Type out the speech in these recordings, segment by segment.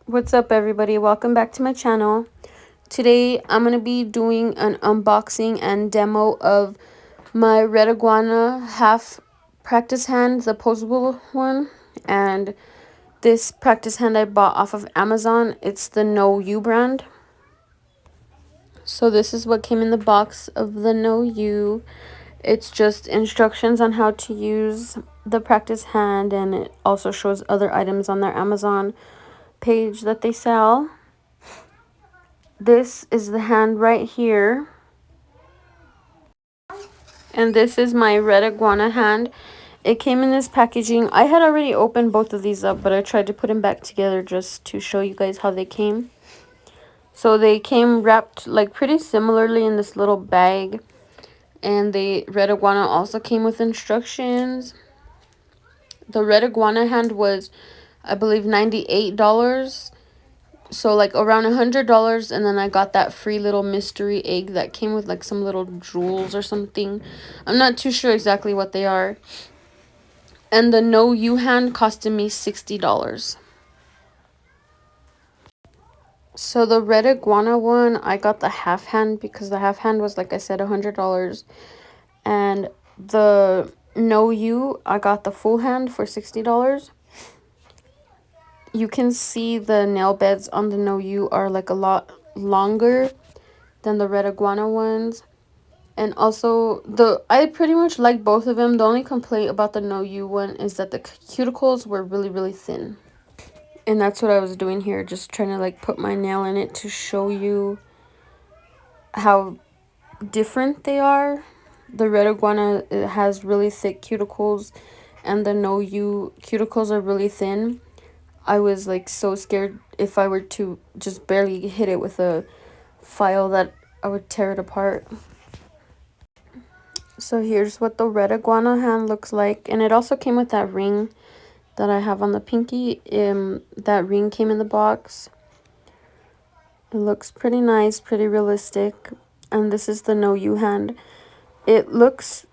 What's up, everybody? Welcome back to my channel. Today I'm going to be doing an unboxing and demo of my red iguana half practice hand, the posable one, and this practice hand I bought off of Amazon. It's the No You brand. So this is what came in the box of the No You. It's just instructions on how to use the practice hand, and it also shows other items on their Amazon page that they sell. This is the hand right here. And this is my red iguana hand. It came in this packaging. I had already opened both of these up, but I tried to put them back together just to show you guys how they came. So they came wrapped like pretty similarly in this little bag. And the red iguana also came with instructions. The red iguana hand was, I believe, $98. So like around $100, and then I got that free little mystery egg that came with like some little jewels or something. I'm not too sure exactly what they are. And the No You hand costed me $60. So the red iguana one, I got the half hand because the half hand was, like I said, $100. And the No You, I got the full hand for $60. You can see the nail beds on the No You are like a lot longer than the red iguana ones. And also, I pretty much like both of them. The only complaint about the No You one is that the cuticles were really, really thin. And that's what I was doing here, just trying to like put my nail in it to show you how different they are. The red iguana, it has really thick cuticles, and the No You cuticles are really thin. I was like so scared if I were to just barely hit it with a file that I would tear it apart. So here's what the red iguana hand looks like. And it also came with that ring that I have on the pinky. That ring came in the box. It looks pretty nice, pretty realistic. And this is the No You hand. It looks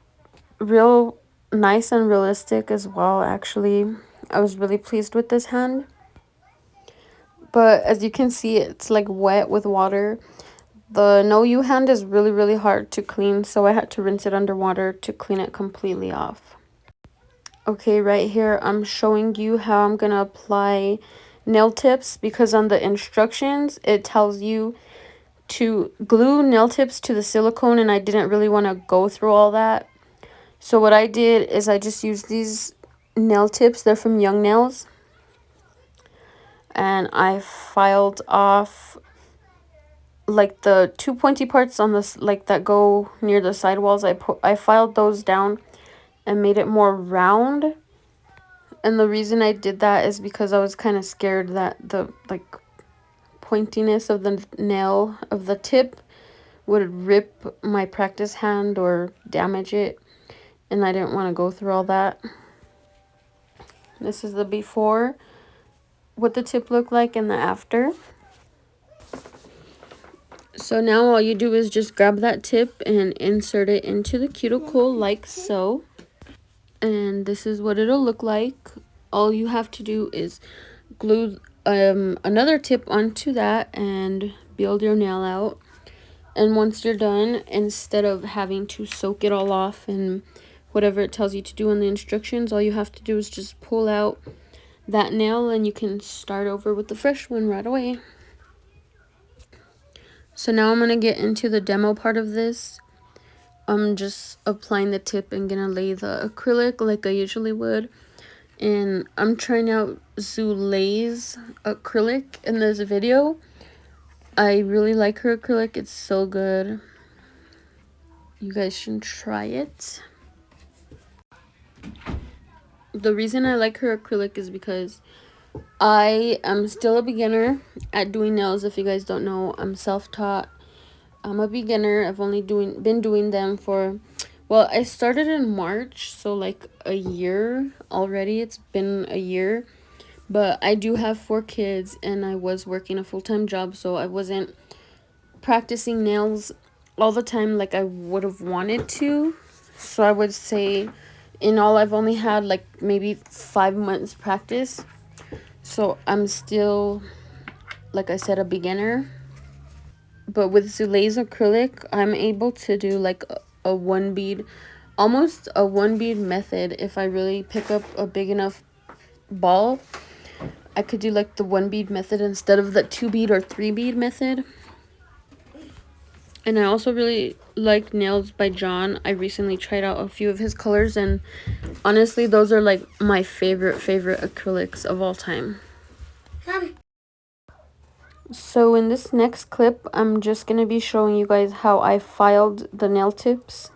real nice and realistic as well, actually. I was really pleased with this hand. But as you can see, it's like wet with water. The No You hand is really, really hard to clean, so I had to rinse it underwater to clean it completely off. Okay, right here I'm showing you how I'm gonna apply nail tips, because on the instructions it tells you to glue nail tips to the silicone, and I didn't really want to go through all that. So what I did is I just used these nail tips. They're from Young Nails, and I filed off like the two pointy parts on this, like that go near the sidewalls. I filed those down and made it more round. And the reason I did that is because I was kind of scared that the like pointiness of the nail of the tip would rip my practice hand or damage it, and I didn't want to go through all that. This is the before, what the tip looked like, and the after. So now all you do is just grab that tip and insert it into the cuticle like so. And this is what it'll look like. All you have to do is glue another tip onto that and build your nail out. And once you're done, instead of having to soak it all off and whatever it tells you to do in the instructions, all you have to do is just pull out that nail and you can start over with the fresh one right away. So now I'm going to get into the demo part of this. I'm just applying the tip and going to lay the acrylic like I usually would. And I'm trying out Zulay's acrylic in this video. I really like her acrylic. It's so good. You guys should try it. The reason I like her acrylic is because I am still a beginner at doing nails. If you guys don't know, I'm self-taught. I'm a beginner. I've only been doing them for, well, I started in March, so like a year already. It's been a year. But I do have 4 kids, and I was working a full-time job, so I wasn't practicing nails all the time like I would have wanted to. So I would say in all I've only had like maybe 5 months practice. So I'm still like I said, a beginner. But with Zulay's acrylic, I'm able to do like a one bead, almost a one bead method. If I really pick up a big enough ball, I could do like the one bead method instead of the 2 bead or 3 bead method. And I also really like Nails by John. I recently tried out a few of his colors, and honestly, those are like my favorite acrylics of all time. So in this next clip, I'm just going to be showing you guys how I filed the nail tips.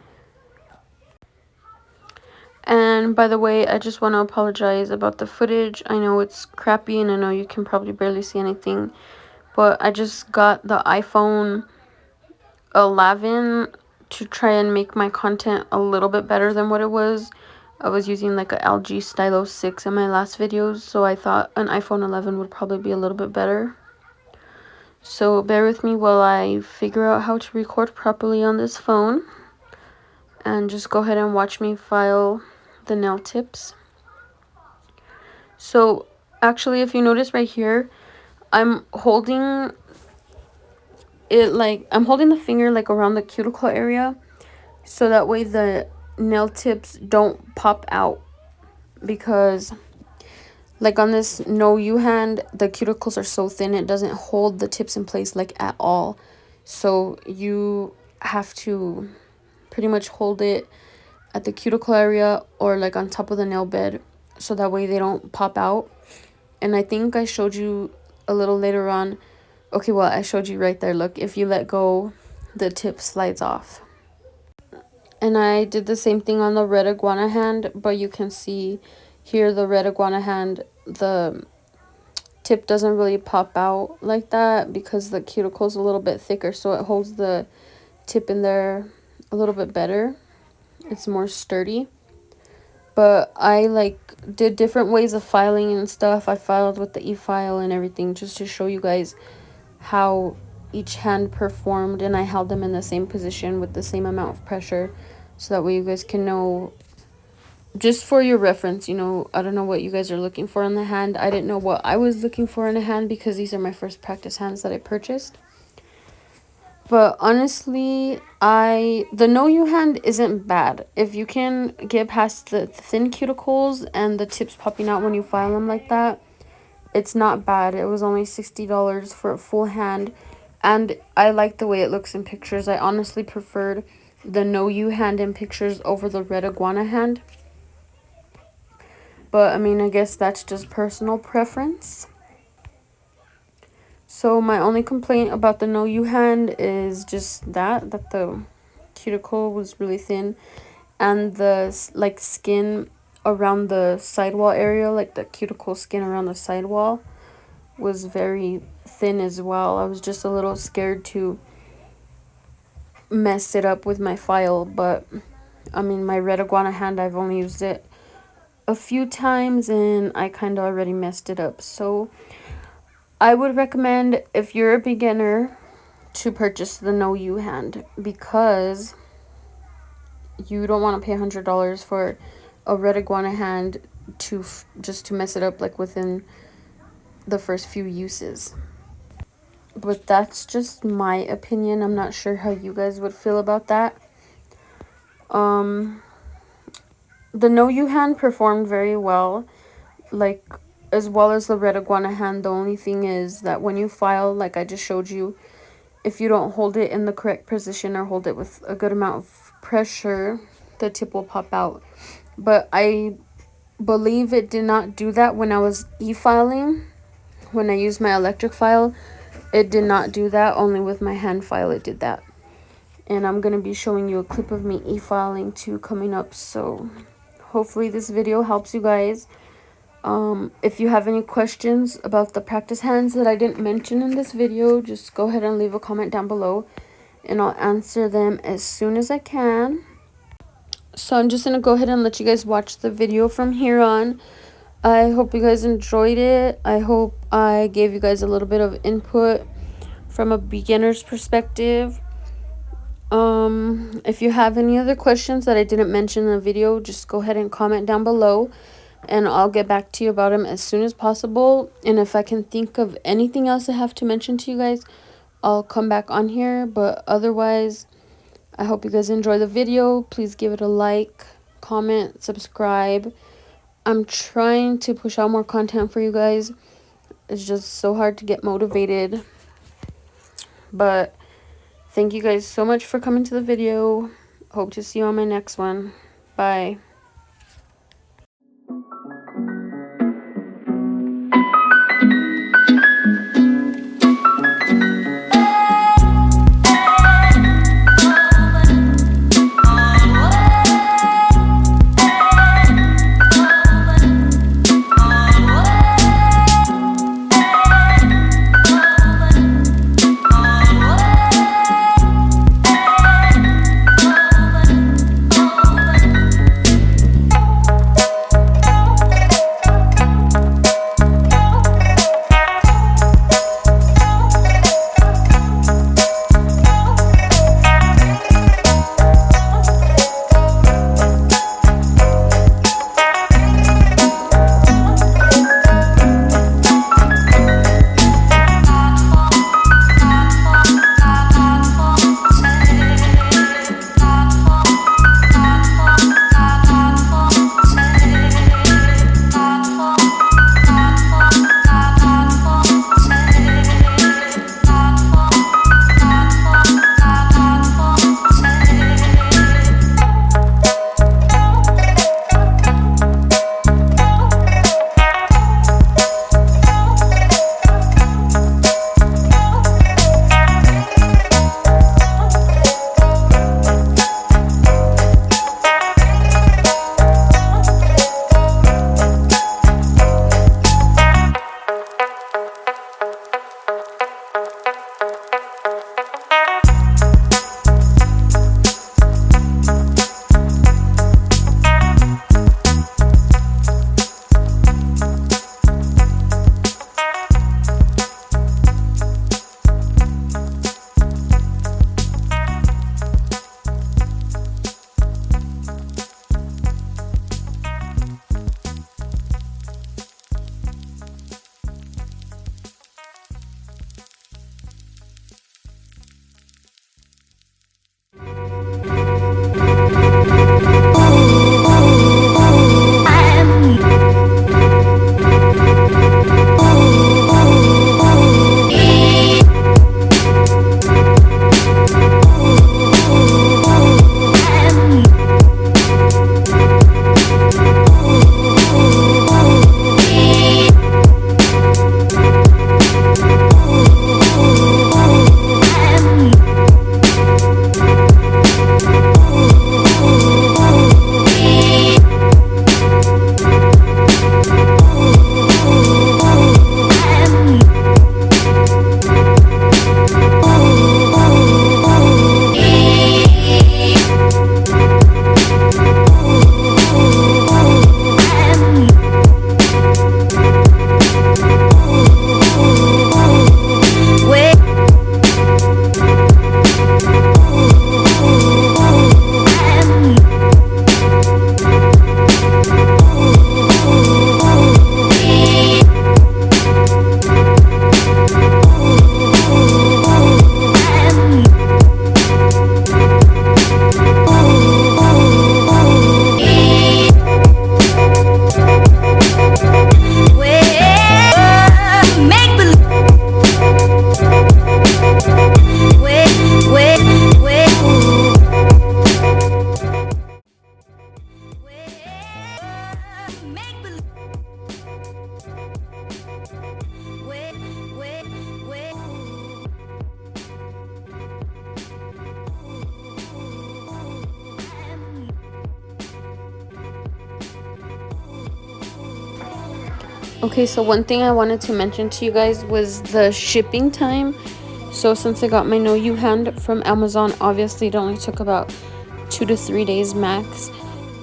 And by the way, I just want to apologize about the footage. I know it's crappy and I know you can probably barely see anything, but I just got the iPhone 11 to try and make my content a little bit better than what it was. I was using like a LG Stylo 6 in my last videos, so I thought an iPhone 11 would probably be a little bit better. So bear with me while I figure out how to record properly on this phone. And just go ahead and watch me file the nail tips. So actually, if you notice right here, I'm holding it like, I'm holding the finger like around the cuticle area, so that way the nail tips don't pop out. Because like on this No You hand, the cuticles are so thin, it doesn't hold the tips in place like at all. So you have to pretty much hold it at the cuticle area or like on top of the nail bed, so that way they don't pop out. And I think I showed you a little later on. Okay, well, I showed you right there. Look, if you let go, the tip slides off. And I did the same thing on the Red Iguana hand, but you can see here the Red Iguana hand, the tip doesn't really pop out like that because the cuticle is a little bit thicker, so it holds the tip in there a little bit better. It's more sturdy. But I like did different ways of filing and stuff. I filed with the e-file and everything just to show you guys how each hand performed, and I held them in the same position with the same amount of pressure, so that way you guys can know, just for your reference. You know, I don't know what you guys are looking for in the hand. I didn't know what I was looking for in a hand because these are my first practice hands that I purchased. But honestly, the No You hand isn't bad. If you can get past the thin cuticles and the tips popping out when you file them like that, it's not bad. It was only $60 for a full hand, and I like the way it looks in pictures. I honestly preferred the No You hand in pictures over the Red Iguana hand. But I mean, I guess that's just personal preference. So my only complaint about the No You hand is just that the cuticle was really thin, and the like skin around the sidewall area, like the cuticle skin around the sidewall, was very thin as well. I was just a little scared to mess it up with my file, but I mean, my Red Iguana hand, I've only used it a few times and I kind of already messed it up. So I would recommend, if you're a beginner, to purchase the No You hand, because you don't want to pay $100 for a Red Iguana hand just to mess it up like within the first few uses. But that's just my opinion. I'm not sure how you guys would feel about that. The No You hand performed very well, like as well as the Red Iguana hand. The only thing is that when you file, like I just showed you, if you don't hold it in the correct position or hold it with a good amount of pressure, the tip will pop out. But I believe it did not do that when I was e-filing. When I used my electric file, it did not do that. Only with my hand file it did that. And I'm going to be showing you a clip of me e-filing too coming up. So hopefully this video helps you guys. If you have any questions about the practice hands that I didn't mention in this video, just go ahead and leave a comment down below and I'll answer them as soon as I can. So I'm just going to go ahead and let you guys watch the video from here on. I hope you guys enjoyed it. I hope I gave you guys a little bit of input from a beginner's perspective. If you have any other questions that I didn't mention in the video, just go ahead and comment down below. and I'll get back to you about him as soon as possible. And if I can think of anything else I have to mention to you guys, I'll come back on here. But otherwise, I hope you guys enjoy the video. Please give it a like, comment, subscribe. I'm trying to push out more content for you guys. It's just so hard to get motivated. But thank you guys so much for coming to the video. Hope to see you on my next one. Bye. Okay, so one thing I wanted to mention to you guys was the shipping time. So since I got my No You hand from Amazon, obviously it only took about 2 to 3 days max.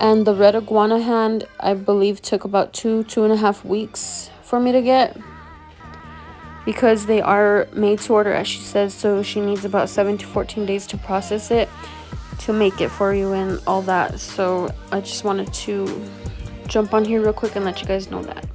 And the red iguana hand, I believe, took about 2.5 weeks for me to get, because they are made to order, as she says. So she needs about 7 to 14 days to process it, to make it for you and all that. So I just wanted to jump on here real quick and let you guys know that.